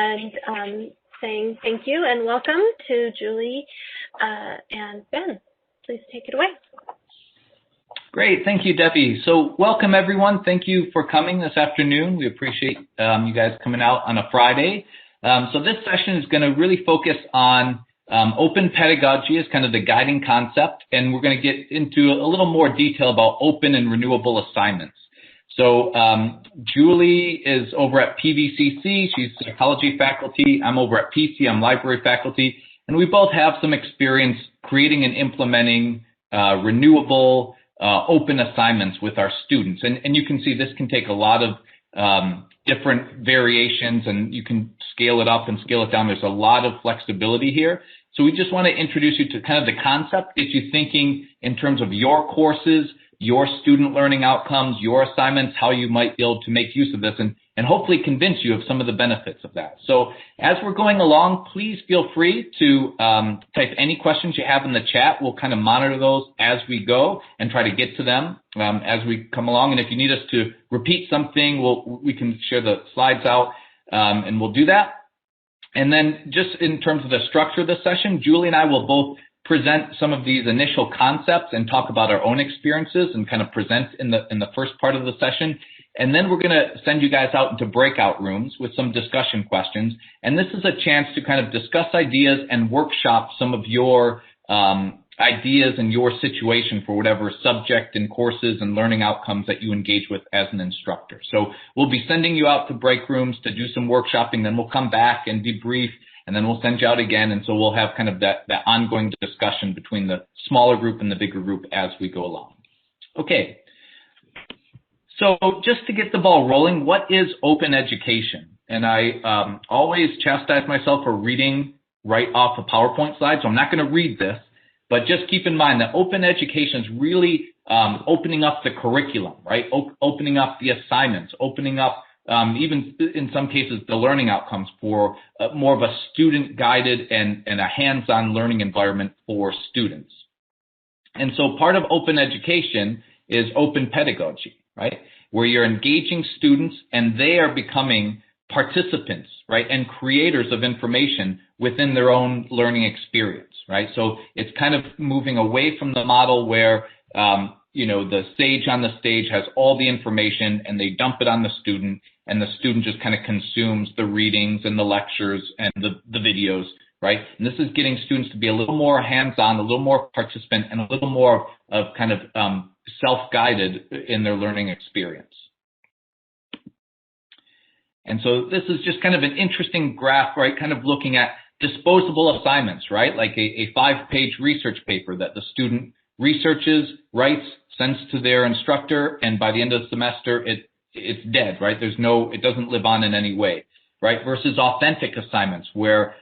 and saying thank you and welcome to Julie and Ben. Please take it away. Great. Thank you, Debbie. So welcome, everyone. Thank you for coming this afternoon. We appreciate you guys coming out on a Friday. So this session is going to really focus on open pedagogy as kind of the guiding concept, and we're going to get into a little more detail about open and renewable assignments. So Julie is over at PVCC. She's psychology faculty. I'm over at PC. I'm library faculty. And we both have some experience creating and implementing renewable open assignments with our students. And you can see this can take a lot of different variations, and you can scale it up and scale it down. There's a lot of flexibility here. So we just want to introduce you to kind of the concept, get you thinking in terms of your courses, your student learning outcomes, your assignments, how you might be able to make use of this, and hopefully convince you of some of the benefits of that. So as we're going along, please feel free to type any questions you have in the chat. We'll kind of monitor those as we go and try to get to them as we come along. And if you need us to repeat something, we can share the slides out and we'll do that. And then just in terms of the structure of the session, Julie and I will both present some of these initial concepts and talk about our own experiences and kind of present in the first part of the session. And then we're going to send you guys out into breakout rooms with some discussion questions. And this is a chance to kind of discuss ideas and workshop some of your ideas and your situation for whatever subject and courses and learning outcomes that you engage with as an instructor. So we'll be sending you out to break rooms to do some workshopping, then we'll come back and debrief, and then we'll send you out again. And so we'll have kind of that ongoing discussion between the smaller group and the bigger group as we go along. Okay. So just to get the ball rolling, what is open education? And I always chastise myself for reading right off a PowerPoint slide, so I'm not going to read this, but just keep in mind that open education is really opening up the curriculum, right? Opening up the assignments, opening up even in some cases the learning outcomes for more of a student-guided and a hands-on learning environment for students. And so part of open education is open pedagogy, right? Where you're engaging students and they are becoming participants, right? And creators of information within their own learning experience, right? So it's kind of moving away from the model where, the sage on the stage has all the information and they dump it on the student, and the student just kind of consumes the readings and the lectures and the videos, right? And this is getting students to be a little more hands-on, a little more participant, and a little more of kind of self-guided in their learning experience. And so this is just kind of an interesting graph, right? Kind of looking at disposable assignments, right? Like a 5-page research paper that the student researches, writes, sends to their instructor, and by the end of the semester, it's dead, right? It doesn't live on in any way, right? Versus authentic assignments where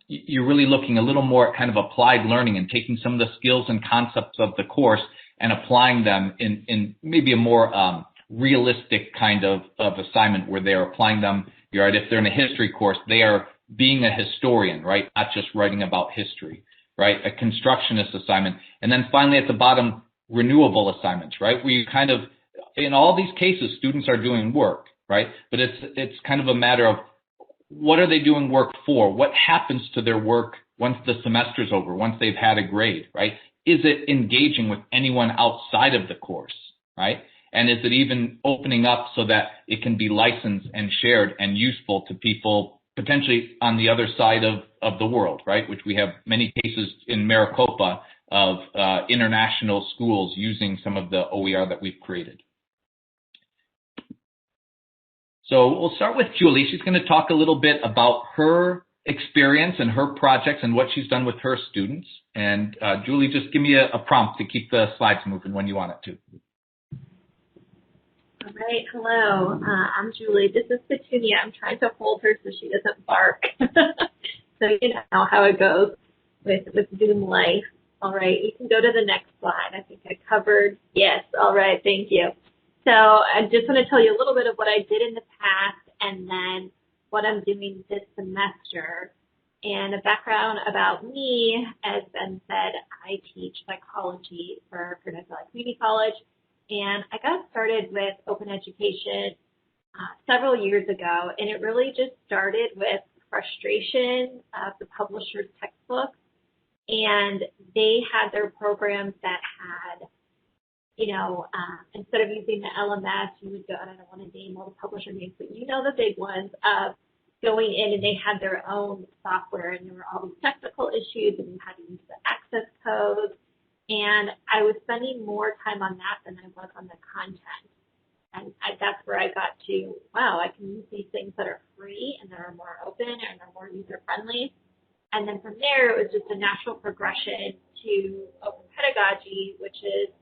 you're really looking a little more at kind of applied learning and taking some of the skills and concepts of the course and applying them in maybe a more realistic kind of assignment where they are applying them. You're right, if they're in a history course, they are being a historian, right? Not just writing about history, right? A constructionist assignment. And then finally at the bottom, renewable assignments, right? Where you kind of, in all these cases, students are doing work, right? But it's kind of a matter of what are they doing work for? What happens to their work once the semester's over, once they've had a grade, right? Is it engaging with anyone outside of the course, right? And is it even opening up so that it can be licensed and shared and useful to people potentially on the other side of the world, right? Which we have many cases in Maricopa of international schools using some of the OER that we've created. So we'll start with Julie. She's going to talk a little bit about her experience and her projects and what she's done with her students. And Julie, just give me a prompt to keep the slides moving when you want it to. All right, hello, I'm Julie. This is Petunia. I'm trying to hold her so she doesn't bark. So you know how it goes with Zoom life. All right, you can go to the next slide. I think I covered, yes, all right, thank you. So I just want to tell you a little bit of what I did in the past and then what I'm doing this semester. And a background about me, as Ben said, I teach psychology for Purdue Community College. And I got started with open education several years ago, and it really just started with frustration of the publisher's textbooks, and they had their programs that had, instead of using the LMS, you would go, and I don't want to name all the publisher names, but the big ones of going in, and they had their own software, and there were all these technical issues, and you had to use the access codes, and I was spending more time on that than I was on the content. And that's where I got to, wow, I can use these things that are free and that are more open and are more user-friendly. And then from there, it was just a natural progression to open pedagogy, which is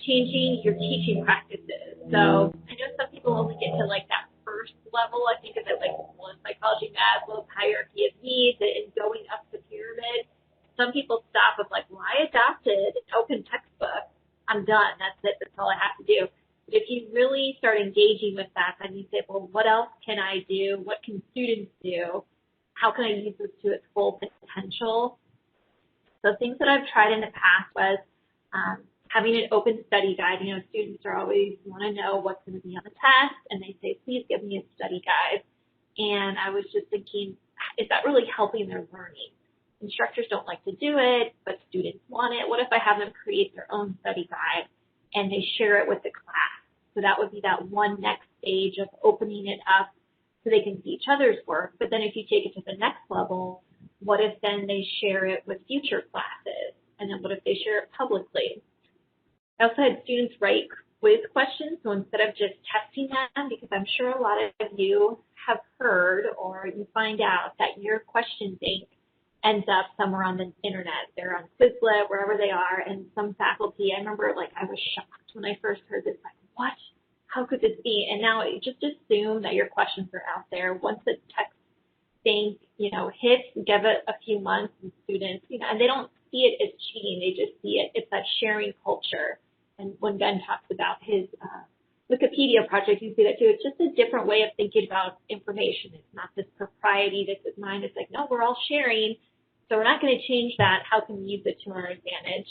changing your teaching practices. So I know some people only get to like that first level. I think of it like psychology, Maslow's hierarchy of needs, and going up the pyramid. Some people stop with like, well, I adopted an open textbook. I'm done. That's it. That's all I have to do. But if you really start engaging with that, then you say, well, what else can I do? What can students do? How can I use this to its full potential? So things that I've tried in the past was having an open study guide. Students are always want to know what's going to be on the test, and they say, please give me a study guide. And I was just thinking, is that really helping their learning? Instructors don't like to do it, but students want it. What if I have them create their own study guide and they share it with the class? So that would be that one next stage of opening it up so they can see each other's work. But then if you take it to the next level, what if then they share it with future classes? And then what if they share it publicly? I also had students write quiz questions. So instead of just testing them, because I'm sure a lot of you have heard or you find out that your question bank ends up somewhere on the internet. They're on Quizlet, wherever they are, and some faculty, I remember I was shocked when I first heard this, like, what? How could this be? And now just assume that your questions are out there. Once the text bank, hits, give it a few months, and students, and they don't see it as cheating, they just see it. It's that sharing culture. And when Ben talks about his Wikipedia project, you see that too. It's just a different way of thinking about information. It's not this propriety, this is mine. It's like, no, we're all sharing. So we're not going to change that. How can we use it to our advantage?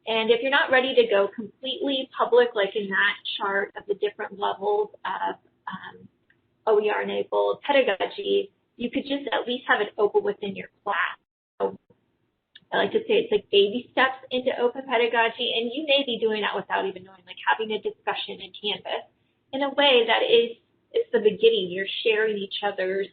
And if you're not ready to go completely public, like in that chart of the different levels of OER-enabled pedagogy, you could just at least have it open within your class. So I like to say it's like baby steps into open pedagogy, and you may be doing that without even knowing, like having a discussion in Canvas in a way that is the beginning. You're sharing each other's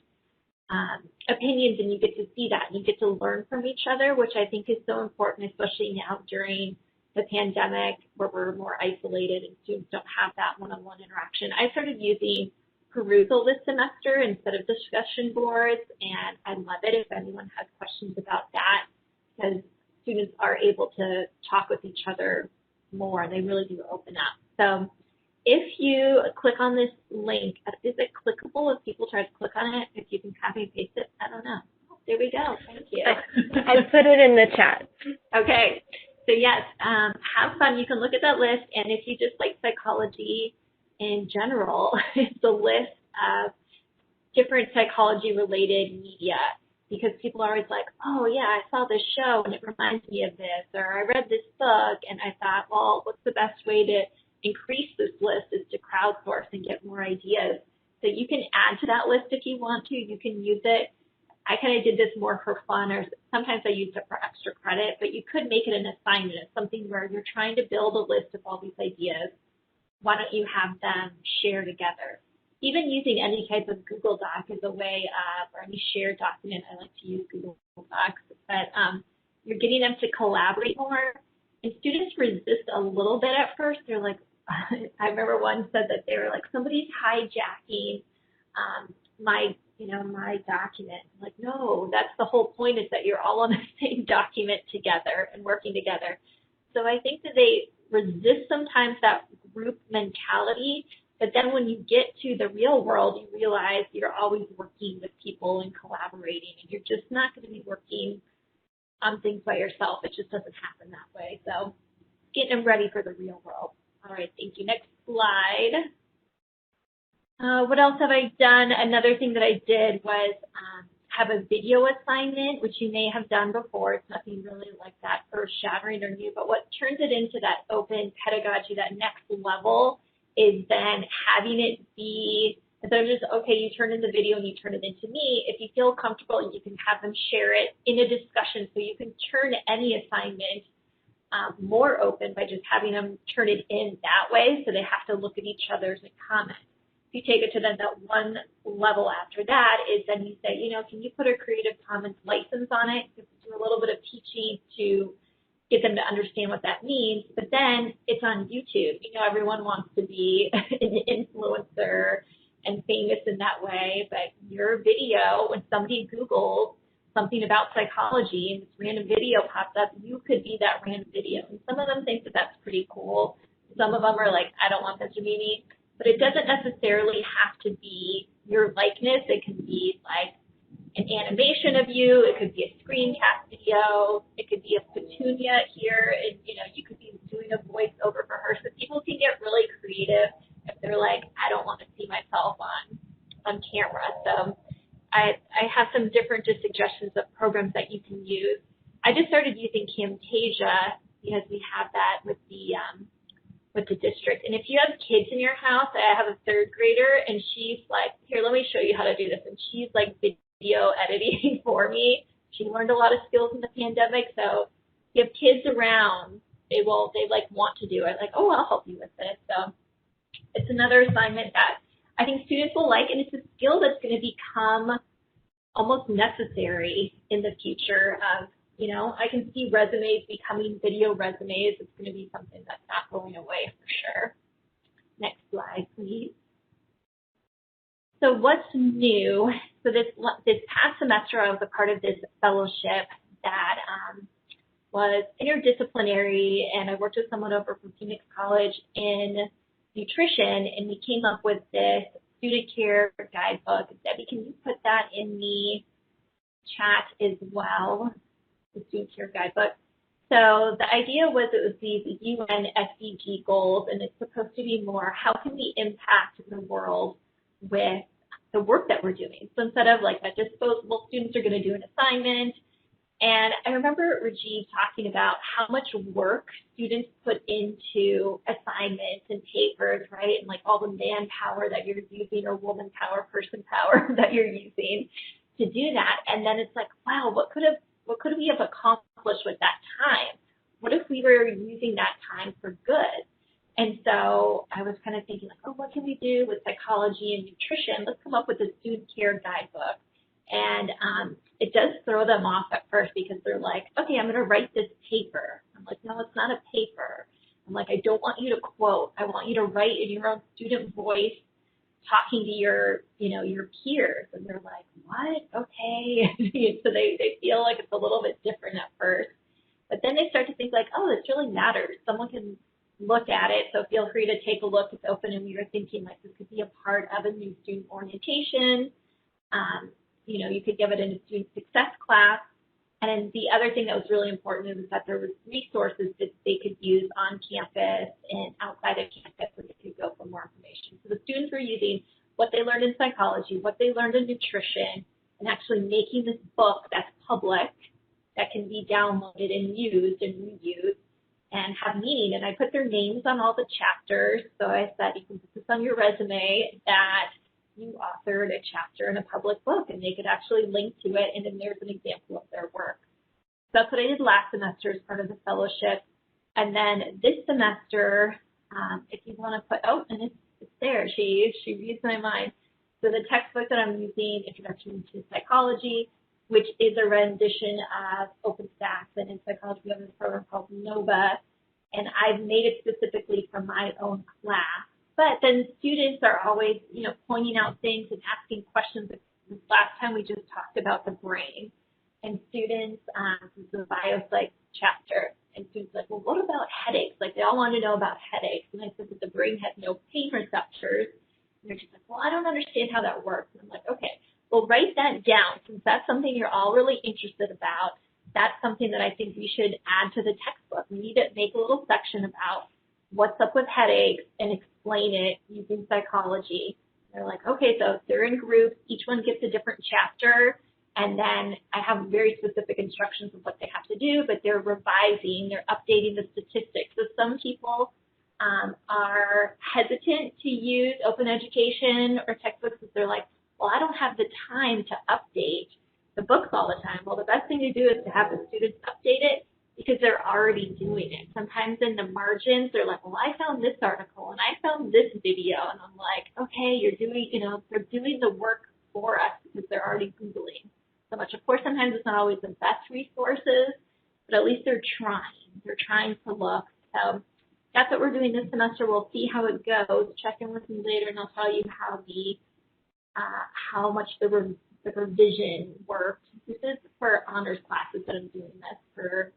opinions, and you get to see that, and you get to learn from each other, which I think is so important, especially now during the pandemic where we're more isolated and students don't have that one-on-one interaction. I started using Perusal this semester instead of discussion boards, and I love it if anyone has questions about that, because students are able to talk with each other more. They really do open up. So if you click on this link, is it clickable if people try to click on it? If you can copy and paste it, I don't know. Oh, there we go. Thank you. I put it in the chat. Okay. So yes, have fun. You can look at that list, and if you just like psychology in general, it's a list of different psychology-related media, because people are always like, oh, yeah, I saw this show, and it reminds me of this, or I read this book, and I thought, well, what's the best way to increase this list is to crowdsource and get more ideas. So you can add to that list if you want to. You can use it. I kind of did this more for fun, or sometimes I used it for extra credit, but you could make it an assignment. It's something where you're trying to build a list of all these ideas. Why don't you have them share together? Even using any type of Google Doc is a way of, or any shared document. I like to use Google Docs, but you're getting them to collaborate more. And students resist a little bit at first. They're like, I remember one said that they were like, somebody's hijacking my document. I'm like, no, that's the whole point, is that you're all on the same document together and working together. So I think that they resist sometimes that group mentality, but then when you get to the real world, you realize you're always working with people and collaborating, and you're just not going to be working on things by yourself. It just doesn't happen that way. So getting them ready for the real world. All right, thank you. Next slide. What else have I done? Another thing that I did was have a video assignment, which you may have done before. It's nothing really like that earth-shattering or new, but what turns it into that open pedagogy, that next level, is then having it be, instead of just, okay, you turn in the video and you turn it into me, if you feel comfortable, you can have them share it in a discussion, so you can turn any assignment more open by just having them turn it in that way, so they have to look at each other's and comment. If you take it to then that one level after that is then you say, can you put a Creative Commons license on it? You do a little bit of teaching to get them to understand what that means, but then it's on YouTube. Everyone wants to be an influencer and famous in that way, but your video, when somebody Googles something about psychology and this random video pops up, you could be that random video. And some of them think that that's pretty cool. Some of them are like, I don't want this to be me. But it doesn't necessarily have to be your likeness. It can be like an animation of you. It could be a screencast video. It could be a Petunia here. And, you could be doing a voiceover for her. So people can get really creative if they're like, I don't want to see myself on camera. So I have some different suggestions of programs that you can use. I just started using Camtasia because we have that with the district. And if you have kids in your house, I have a third grader, and she's like, here, let me show you how to do this. And she's like video editing for me. She learned a lot of skills in the pandemic. So if you have kids around, they want to do it. Like, oh, I'll help you with this. So it's another assignment that I think students will like, and it's a skill that's going to become almost necessary in the future of, I can see resumes becoming video resumes. It's going to be something that's not going away for sure. Next slide, please. So what's new? So this past semester, I was a part of this fellowship that was interdisciplinary, and I worked with someone over from Phoenix College in nutrition, and we came up with this student care guidebook. Debbie, can you put that in the chat as well? The student care guidebook. So the idea was it was these UN SDG goals, and it's supposed to be more, how can we impact the world with the work that we're doing? So instead of like that disposable, students are going to do an assignment. And I remember Rajiv talking about how much work students put into assignments and papers, right? And like all the manpower that you're using, or woman power, person power that you're using to do that. And then it's like, wow, what could we have accomplished with that time? What if we were using that time for good? And so I was kind of thinking like, oh, what can we do with psychology and nutrition? Let's come up with a student care guidebook. And it does throw them off at first because they're like, okay, I'm going to write this paper. I'm like, no, it's not a paper. I'm like, I don't want you to quote. I want you to write in your own student voice, talking to your peers. And they're like, what? Okay. So they feel like it's a little bit different at first. But then they start to think like, oh, this really matters. Someone can look at it. So feel free to take a look. It's open, and we were thinking like this could be a part of a new student orientation. You could give it in a student success class. And then the other thing that was really important is that there was resources that they could use on campus and outside of campus where they could go for more information. So the students were using what they learned in psychology, what they learned in nutrition, and actually making this book that's public, that can be downloaded and used and reused and have meaning. And I put their names on all the chapters. So I said, you can put this on your resume that you authored a chapter in a public book, and they could actually link to it, and then there's an example of their work. So that's what I did last semester as part of the fellowship. And then this semester, if you want to put, oh, and it's there. She reads my mind. So the textbook that I'm using, Introduction to Psychology, which is a rendition of OpenStax, and in psychology we have a program called NOVA, and I've made it specifically for my own class. But then students are always, pointing out things and asking questions. Last time we just talked about the brain, and students, this is the biopsych chapter, and students are like, well, what about headaches? Like they all want to know about headaches. And I said that the brain has no pain receptors. And they're just like, well, I don't understand how that works. And I'm like, okay, well, write that down. Since that's something you're all really interested about, that's something that I think we should add to the textbook. We need to make a little section about what's up with headaches and explain it using psychology. They're like, okay, so they're in groups, each one gets a different chapter, and then I have very specific instructions of what they have to do, but they're revising, they're updating the statistics. So some people are hesitant to use open education or textbooks because they're like, well, I don't have the time to update the books all the time. Well, the best thing to do is to have the students update it because they're already doing it. Sometimes in the margins, they're like, well, I found this article and I found this video. And I'm like, okay, you're doing, they're doing the work for us because they're already Googling so much. Of course, sometimes it's not always the best resources, but at least they're trying. They're trying to look. So that's what we're doing this semester. We'll see how it goes. Check in with me later, and I'll tell you how much the revision worked. This is for honors classes that I'm doing this for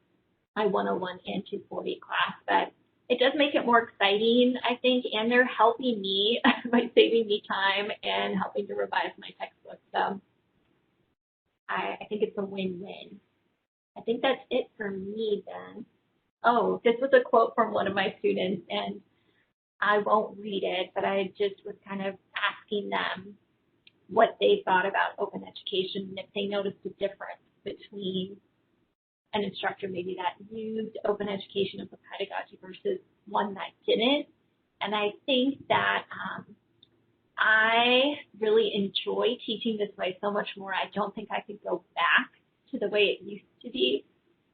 my 101 and 240 class, but it does make it more exciting, I think, and they're helping me by saving me time and helping to revise my textbook. So I think it's a win-win. I think that's it for me then. Oh, this was a quote from one of my students, and I won't read it, but I just was kind of asking them what they thought about open education and if they noticed a difference between an instructor maybe that used open education as a pedagogy versus one that didn't. And I think that I really enjoy teaching this way so much more. I don't think I could go back to the way it used to be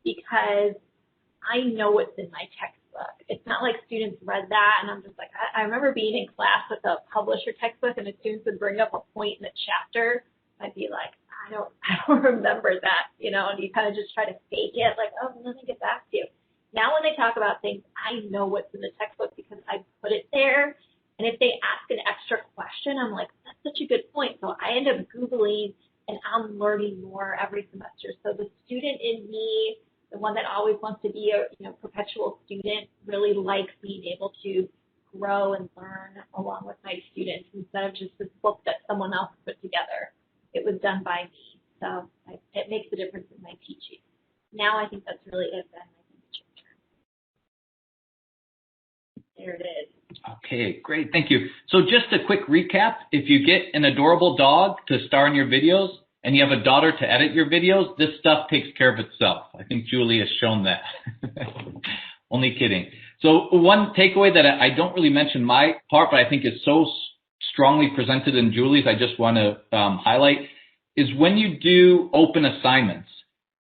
because I know what's in my textbook. It's not like students read that and I'm just like, I remember being in class with a publisher textbook and the students would bring up a point in a chapter. I'd be like, I don't remember that, and you kind of just try to fake it, like, oh, let me get back to you. Now when they talk about things, I know what's in the textbook because I put it there. And if they ask an extra question, I'm like, that's such a good point. So I end up Googling and I'm learning more every semester. So the student in me, the one that always wants to be a perpetual student, really likes being able to grow and learn along with my students instead of just this book that someone else put together. It was done by me. So it makes a difference in my teaching. Now I think that's really it, Ben. I think it's your turn. There it is. Okay, great. Thank you. So just a quick recap. If you get an adorable dog to star in your videos and you have a daughter to edit your videos, this stuff takes care of itself. I think Julie has shown that. Only kidding. So one takeaway that I don't really mention my part, but I think is so strongly presented in Julie's, I just want to highlight, is when you do open assignments,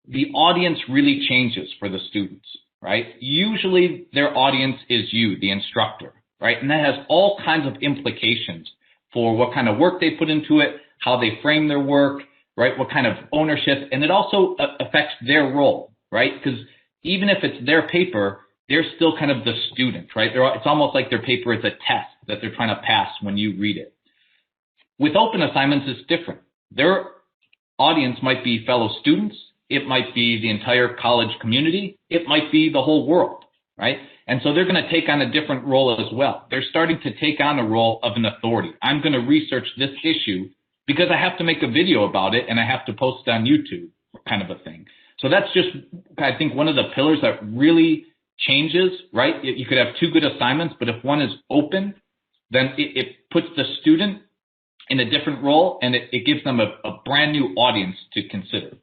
the audience really changes for the students, right? Usually their audience is you, the instructor, right? And that has all kinds of implications for what kind of work they put into it, how they frame their work, right? What kind of ownership, and it also affects their role, right? Because even if it's their paper, they're still kind of the student, right? It's almost like their paper is a test that they're trying to pass when you read it. With open assignments, it's different. Their audience might be fellow students. It might be the entire college community. It might be the whole world, right? And so they're going to take on a different role as well. They're starting to take on a role of an authority. I'm going to research this issue because I have to make a video about it and I have to post it on YouTube, kind of a thing. So that's just, I think, one of the pillars that really changes, right? You could have two good assignments, but if one is open, then it puts the student in a different role and it gives them a brand new audience to consider.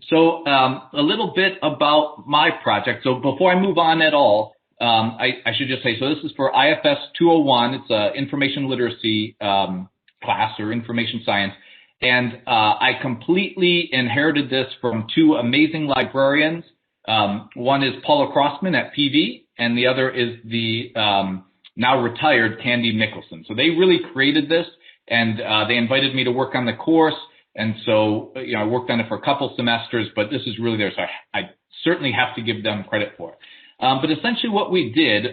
So a little bit about my project. So before I move on at all, I should just say, so this is for IFS 201. It's an information literacy class or information science. And I completely inherited this from two amazing librarians. One is Paula Crossman at PV, and the other is the now retired Candy Mickelson. So they really created this, and they invited me to work on the course. And so, I worked on it for a couple semesters, but this is really theirs. So I certainly have to give them credit for it. But essentially what we did,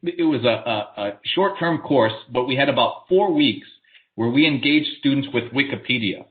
it was a short-term course, but we had about 4 weeks where we engaged students with Wikipedia.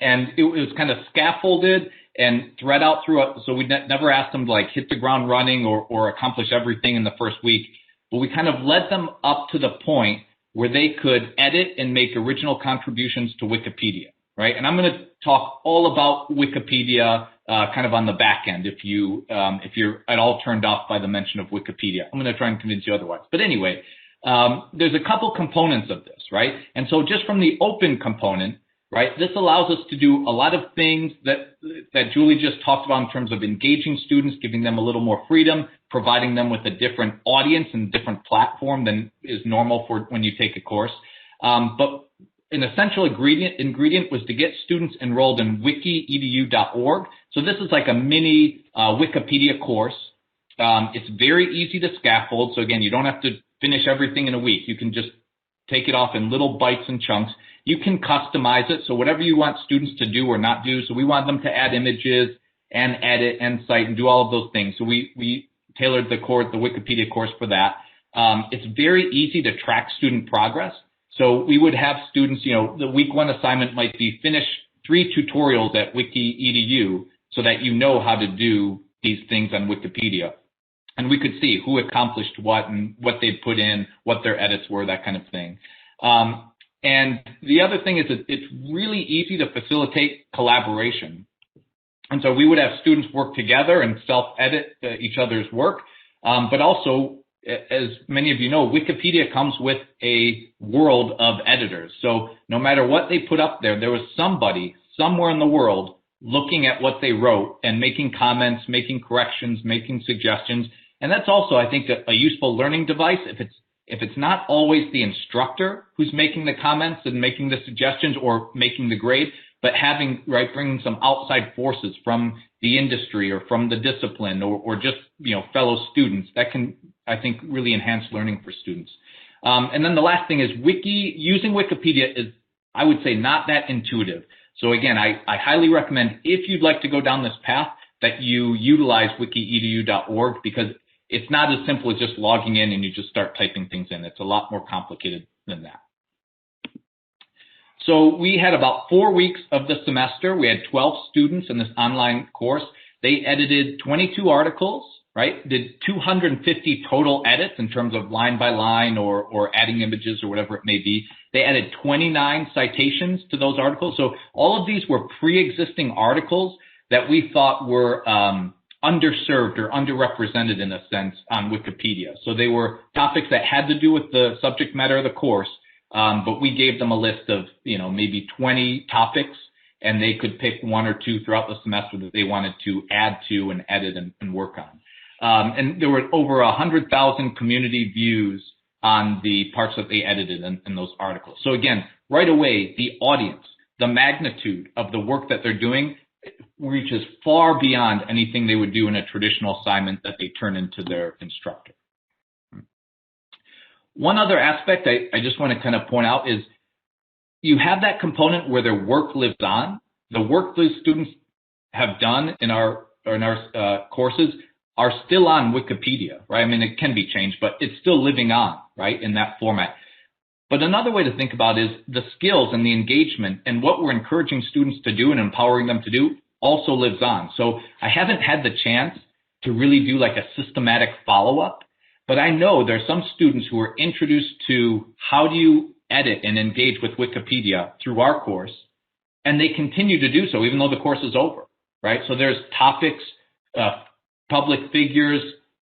And it was kind of scaffolded and thread out throughout. So we never asked them to hit the ground running or accomplish everything in the first week. But we kind of led them up to the point where they could edit and make original contributions to Wikipedia, right? And I'm going to talk all about Wikipedia kind of on the back end if you're at all turned off by the mention of Wikipedia. I'm going to try and convince you otherwise. But anyway, there's a couple components of this, right? And so just from the open component, right? This allows us to do a lot of things that Julie just talked about in terms of engaging students, giving them a little more freedom, providing them with a different audience and different platform than is normal for when you take a course. But an essential ingredient was to get students enrolled in wikiedu.org. So this is like a mini Wikipedia course. It's very easy to scaffold. So again, you don't have to finish everything in a week. You can just take it off in little bites and chunks. You can customize it. So whatever you want students to do or not do. So we want them to add images and edit and cite and do all of those things. So we tailored the Wikipedia course for that. It's very easy to track student progress. So we would have students, the week 1 assignment might be finish 3 tutorials at wikiedu so that you know how to do these things on Wikipedia. And we could see who accomplished what and what they put in, what their edits were, that kind of thing. And the other thing is that it's really easy to facilitate collaboration. And so we would have students work together and self-edit each other's work. But also, as many of you know, Wikipedia comes with a world of editors. So no matter what they put up there, there was somebody somewhere in the world looking at what they wrote and making comments, making corrections, making suggestions. And that's also, I think, a useful learning device. If it's not always the instructor who's making the comments and making the suggestions or making the grade, but bringing some outside forces from the industry or from the discipline or just, fellow students, that can, I think, really enhance learning for students. And then the last thing is using Wikipedia is, I would say, not that intuitive. So again, I highly recommend, if you'd like to go down this path, that you utilize wikiedu.org, because it's not as simple as just logging in and you just start typing things in. It's a lot more complicated than that. So we had about 4 weeks of the semester. We had 12 students in this online course. They edited 22 articles, right? Did 250 total edits in terms of line by line or adding images or whatever it may be. They added 29 citations to those articles. So all of these were pre-existing articles that we thought were underserved or underrepresented in a sense on Wikipedia. So they were topics that had to do with the subject matter of the course, but we gave them a list of, maybe 20 topics, and they could pick 1 or 2 throughout the semester that they wanted to add to and edit and work on. And there were over 100,000 community views on the parts that they edited in those articles. So again, right away, the audience, the magnitude of the work that they're doing reaches far beyond anything they would do in a traditional assignment that they turn into their instructor. One other aspect I just want to kind of point out is you have that component where their work lives on. The work those students have done in our courses are still on Wikipedia, right? I mean, it can be changed, but it's still living on, right, in that format. But another way to think about it is the skills and the engagement and what we're encouraging students to do and empowering them to do also lives on. So I haven't had the chance to really do like a systematic follow-up, but I know there's some students who are introduced to how do you edit and engage with Wikipedia through our course, and they continue to do so even though the course is over, right? So there's topics, public figures,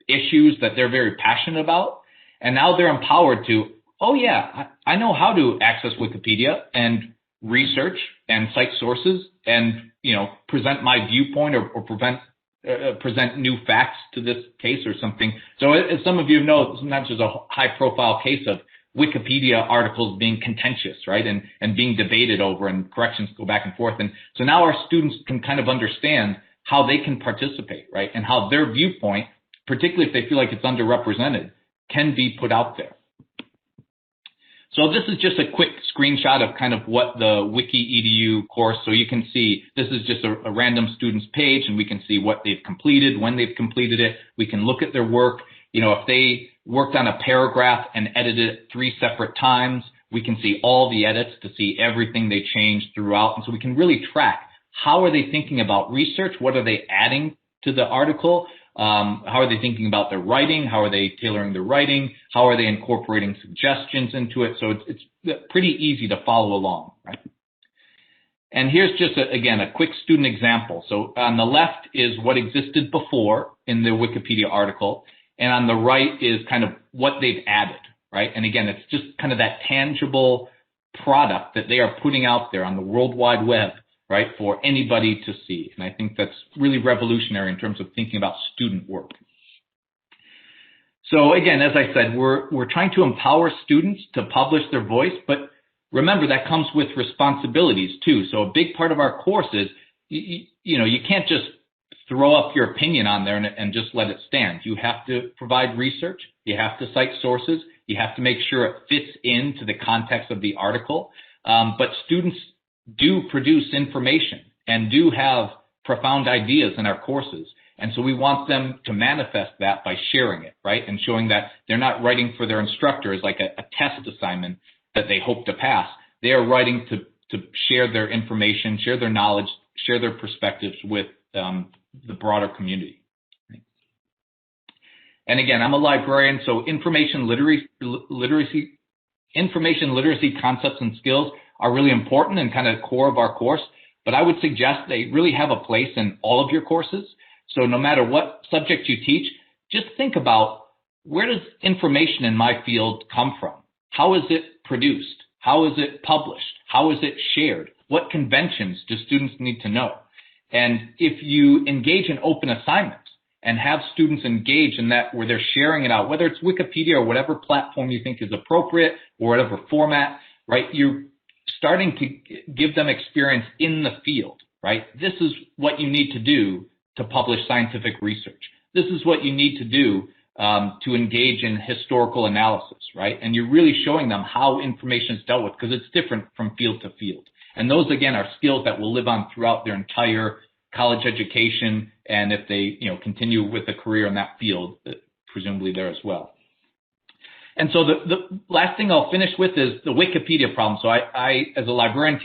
issues that they're very passionate about, and now they're empowered to, oh yeah, I know how to access Wikipedia and research and cite sources and, present my viewpoint or present new facts to this case or something. So as some of you know, sometimes there's a high profile case of Wikipedia articles being contentious, right? And being debated over and corrections go back and forth. And so now our students can kind of understand how they can participate, right? And how their viewpoint, particularly if they feel like it's underrepresented, can be put out there. So this is just a quick screenshot of kind of what the WikiEDU course, so you can see this is just a random student's page, and we can see what they've completed, when they've completed it. We can look at their work. If they worked on a paragraph and edited it 3 separate times, we can see all the edits to see everything they changed throughout. And so we can really track how are they thinking about research, what are they adding to the article, how are they thinking about their writing, how are they tailoring their writing, how are they incorporating suggestions into it. So it's pretty easy to follow along, right? And here's just, again, a quick student example. So on the left is what existed before in the Wikipedia article, and on the right is kind of what they've added, right? And again, it's just kind of that tangible product that they are putting out there on the World Wide Web, right, for anybody to see. And I think that's really revolutionary in terms of thinking about student work. So again, as I said, we're trying to empower students to publish their voice, but remember that comes with responsibilities too. So a big part of our course is, you can't just throw up your opinion on there and just let it stand. You have to provide research. You have to cite sources. You have to make sure it fits into the context of the article. But students do produce information and do have profound ideas in our courses. And so we want them to manifest that by sharing it, right? And showing that they're not writing for their instructor as like a test assignment that they hope to pass. They are writing to share their information, share their knowledge, share their perspectives with the broader community. And again, I'm a librarian, so information literacy concepts and skills are really important and kind of core of our course. But I would suggest they really have a place in all of your courses. So no matter what subject you teach, just think about, where does information in my field come from? How is it produced? How is it published? How is it shared? What conventions do students need to know? And if you engage in open assignments and have students engage in that where they're sharing it out, whether it's Wikipedia or whatever platform you think is appropriate or whatever format, right, you're starting to give them experience in the field, right? This is what you need to do to publish scientific research. This is what you need to do to engage in historical analysis, right? And you're really showing them how information is dealt with, because it's different from field to field. And those, again, are skills that will live on throughout their entire college education, and if they continue with a career in that field, presumably there as well. And so the last thing I'll finish with is the Wikipedia problem. So I as a librarian,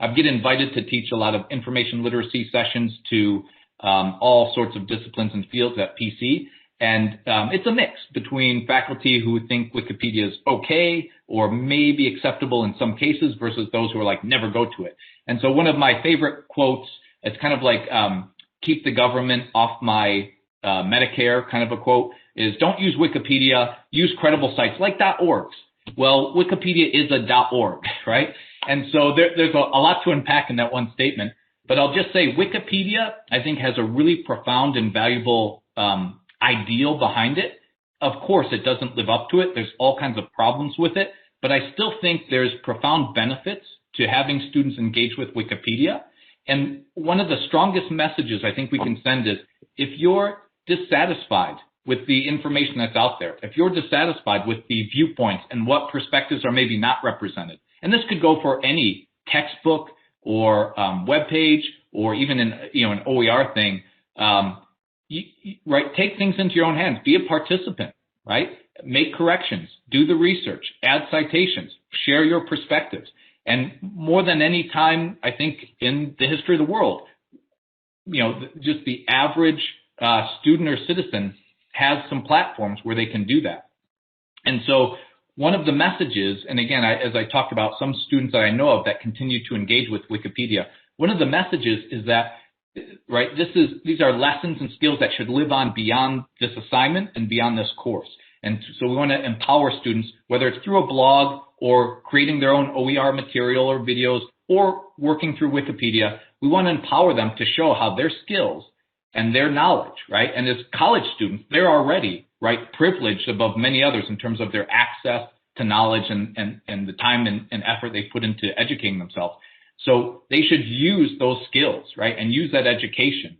I get invited to teach a lot of information literacy sessions to all sorts of disciplines and fields at PC. And it's a mix between faculty who think Wikipedia is okay or maybe acceptable in some cases versus those who are like, never go to it. And so one of my favorite quotes, it's kind of like, keep the government off my Medicare kind of a quote, is don't use Wikipedia, use credible sites like .orgs. Well, Wikipedia is a .org, right? And so there's a lot to unpack in that one statement. But I'll just say Wikipedia, I think, has a really profound and valuable ideal behind it. Of course, it doesn't live up to it. There's all kinds of problems with it. But I still think there's profound benefits to having students engage with Wikipedia. And one of the strongest messages I think we can send is, if you're dissatisfied with the information that's out there, if you're dissatisfied with the viewpoints and what perspectives are maybe not represented, and this could go for any textbook or web page or even an OER thing, right? Take things into your own hands. Be a participant, right? Make corrections, do the research, add citations, share your perspectives. And more than any time, I think, in the history of the world, just the average student or citizen has some platforms where they can do that. And so one of the messages, and again, as I talked about some students that I know of that continue to engage with Wikipedia, one of the messages is that, right, these are lessons and skills that should live on beyond this assignment and beyond this course. And so we want to empower students, whether it's through a blog or creating their own OER material or videos or working through Wikipedia. We want to empower them to show how their skills and their knowledge, right? And as college students, they're already, right, privileged above many others in terms of their access to knowledge and the time and effort they put into educating themselves. So they should use those skills, right, and use that education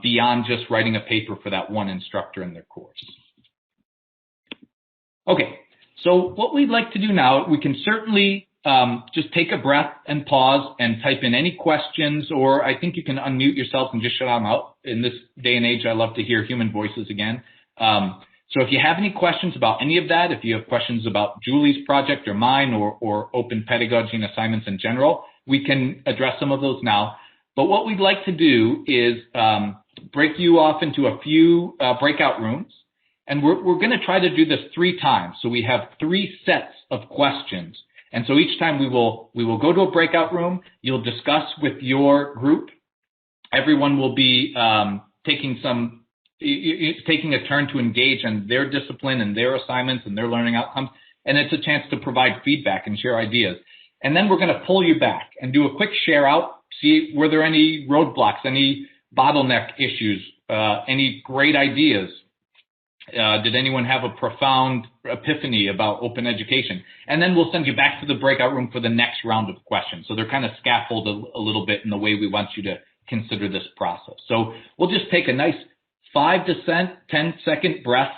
beyond just writing a paper for that one instructor in their course. Okay, so what we'd like to do now, we can certainly just take a breath and pause and type in any questions, or I think you can unmute yourself and just shut them out. In this day and age, I love to hear human voices again. So if you have any questions about any of that, if you have questions about Julie's project or mine or open pedagogy and assignments in general, we can address some of those now. But what we'd like to do is break you off into a few breakout rooms. And we're going to try to do this 3 times. So we have 3 sets of questions. And so each time we will go to a breakout room. You'll discuss with your group. Everyone will be taking a turn to engage in their discipline and their assignments and their learning outcomes. And it's a chance to provide feedback and share ideas. And then we're going to pull you back and do a quick share out, see were there any roadblocks, any bottleneck issues, any great ideas. Did anyone have a profound epiphany about open education? And then we'll send you back to the breakout room for the next round of questions. So they're kind of scaffolded a little bit in the way we want you to consider this process. So we'll just take a nice 5 to 10-second breath.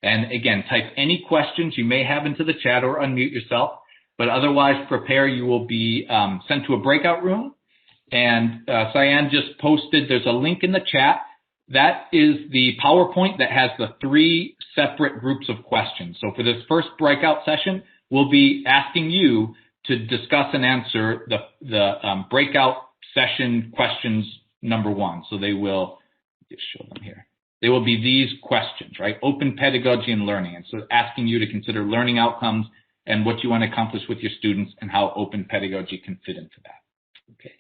And again, type any questions you may have into the chat or unmute yourself. But otherwise, prepare. You will be sent to a breakout room. And Cyan just posted, there's a link in the chat. That is the PowerPoint that has the 3 separate groups of questions. So for this first breakout session, we'll be asking you to discuss and answer the breakout session questions number 1. So they will, just show them here. They will be these questions, right? Open pedagogy and learning. And so asking you to consider learning outcomes and what you want to accomplish with your students and how open pedagogy can fit into that. Okay.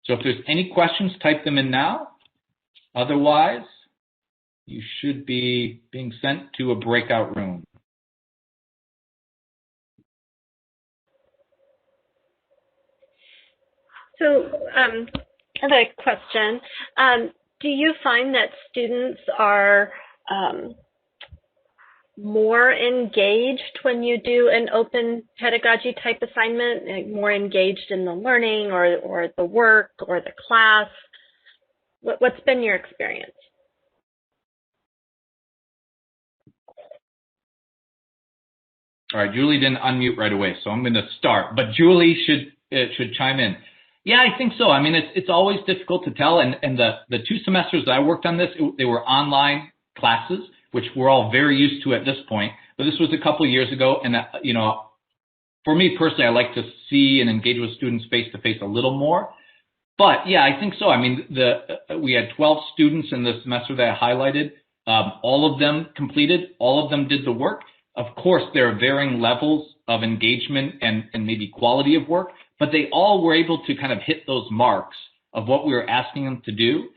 So if there's any questions, type them in now. Otherwise, you should be being sent to a breakout room. So I have a question. Do you find that students are more engaged when you do an open pedagogy type assignment, like more engaged in the learning or the work or the class? What's been your experience? All right, Julie didn't unmute right away, so I'm going to start. But Julie should chime in. Yeah, I think so. I mean, it's always difficult to tell. And the 2 semesters that I worked on this, they were online classes, which we're all very used to at this point. But this was a couple of years ago, and you know, for me personally, I like to see and engage with students face to face a little more. But yeah, I think so. I mean, we had 12 students in the semester that I highlighted. All of them completed. All of them did the work. Of course, there are varying levels of engagement and maybe quality of work, but they all were able to kind of hit those marks of what we were asking them to do.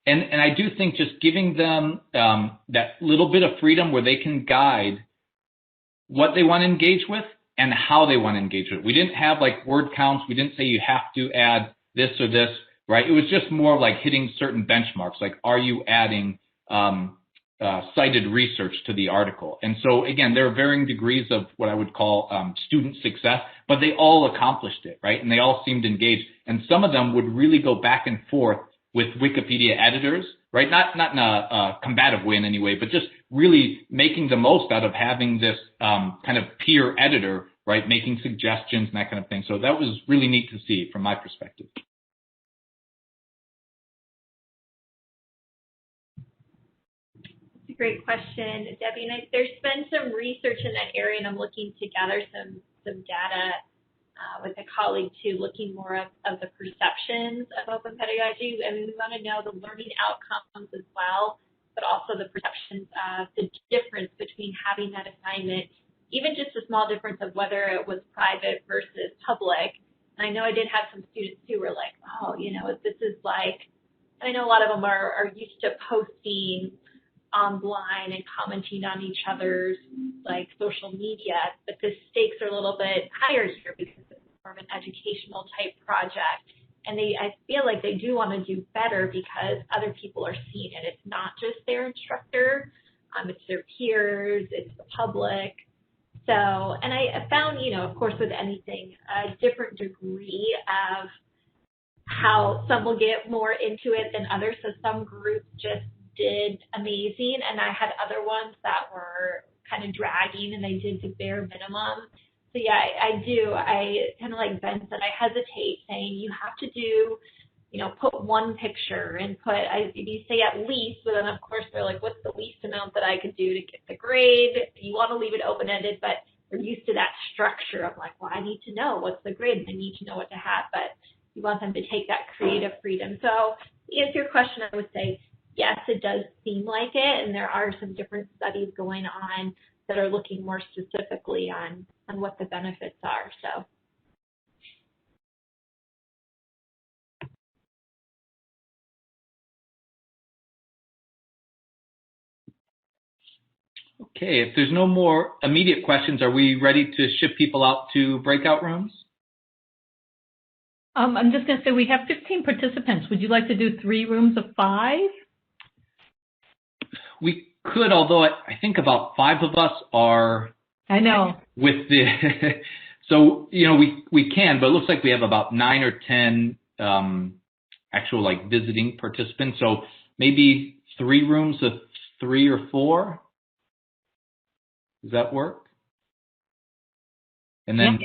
And I do think just giving them that little bit of freedom where they can guide what they want to engage with and how they want to engage with it. We didn't have like word counts. We didn't say you have to add this or this, right? It was just more like hitting certain benchmarks, like are you adding cited research to the article? And so again, there are varying degrees of what I would call student success, but they all accomplished it, right? And they all seemed engaged. And some of them would really go back and forth with Wikipedia editors, right? Not in a combative way in any way, but just really making the most out of having this kind of peer editor, right? Making suggestions and that kind of thing. So that was really neat to see from my perspective. That's a great question, Debbie. And there's been some research in that area, and I'm looking to gather some data with a colleague too, looking more of the perceptions of open pedagogy. I mean, we want to know the learning outcomes as well, but also the perceptions of the difference between having that assignment, even just a small difference of whether it was private versus public. And I know I did have some students who were like, oh, you know, this is like, and I know a lot of them are used to posting online and commenting on each other's like social media, but the stakes are a little bit higher here because it's more of an educational type project. And I feel like they do want to do better because other people are seeing it. It's not just their instructor, it's their peers, it's the public. So, and I found, you know, of course, with anything, a different degree of how some will get more into it than others. So some groups just did amazing, and I had other ones that were kind of dragging, and they did the bare minimum. So yeah, I do. I kind of like Ben said, I hesitate saying you have to do, you know, put one picture and you say at least, but then of course they're like, what's the least amount that I could do to get the grade? You want to leave it open-ended, but we're used to that structure of like, well, I need to know what's the grade, and I need to know what to have, but you want them to take that creative freedom. So to answer your question, I would say, yes, it does seem like it, and there are some different studies going on that are looking more specifically on what the benefits are. So. Okay, if there's no more immediate questions, are we ready to ship people out to breakout rooms? I'm just going to say we have 15 participants. Would you like to do 3 rooms of 5? We could, although I think about 5 of us are. I know. With the, so, we can, but it looks like we have about 9 or 10 actual like visiting participants. So maybe 3 rooms of 3 or 4. Does that work? And then,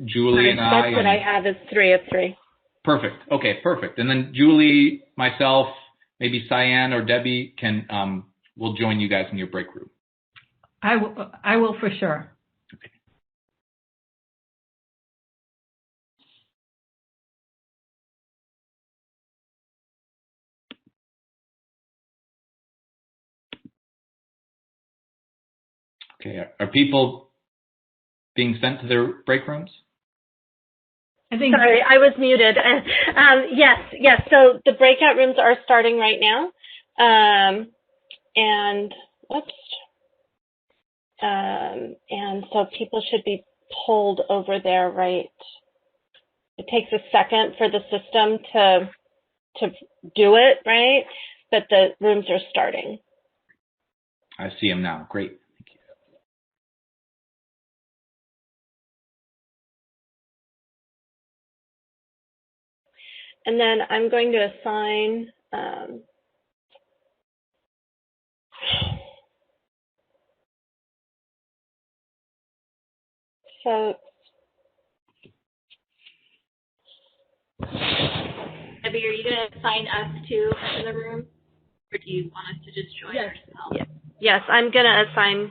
Julie and I. That's what I have is 3 of 3. Perfect. Okay, perfect. And then Julie, myself, maybe Cyan or Debbie will join you guys in your break room. I will for sure. Okay. Okay. Are people being sent to their break rooms? Sorry, I was muted. Yes. So the breakout rooms are starting right now. And so people should be pulled over there, right? It takes a second for the system to do it, right? But the rooms are starting. I see them now. Great. Thank you. And then I'm going to assign folks. Debbie, are you going to assign us to the room? Or do you want us to just join ourselves? Yes, I'm going to assign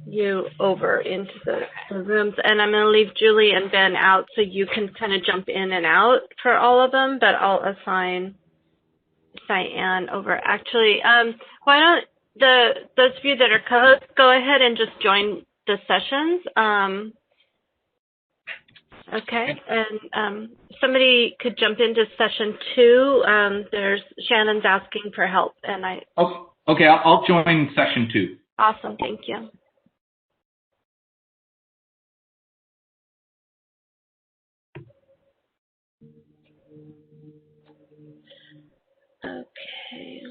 you over into the rooms, and I'm going to leave Julie and Ben out so you can kind of jump in and out for all of them, but I'll assign Cyan over. Actually, why don't those of you that are co-hosts go ahead and just join the sessions. Okay, and somebody could jump into session 2. There's Shannon's asking for help, and I. Oh, okay, I'll join session 2. Awesome, thank you. Okay.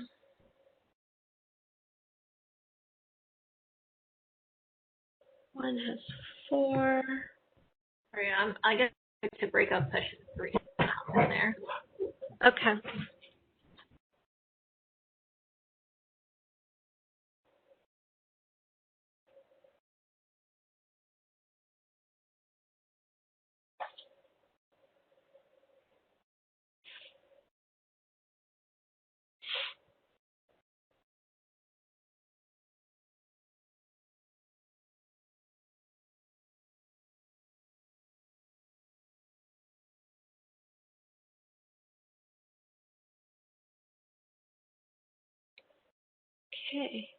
One has 4. Sorry, I guess to break up session 3 in there. Okay. Okay.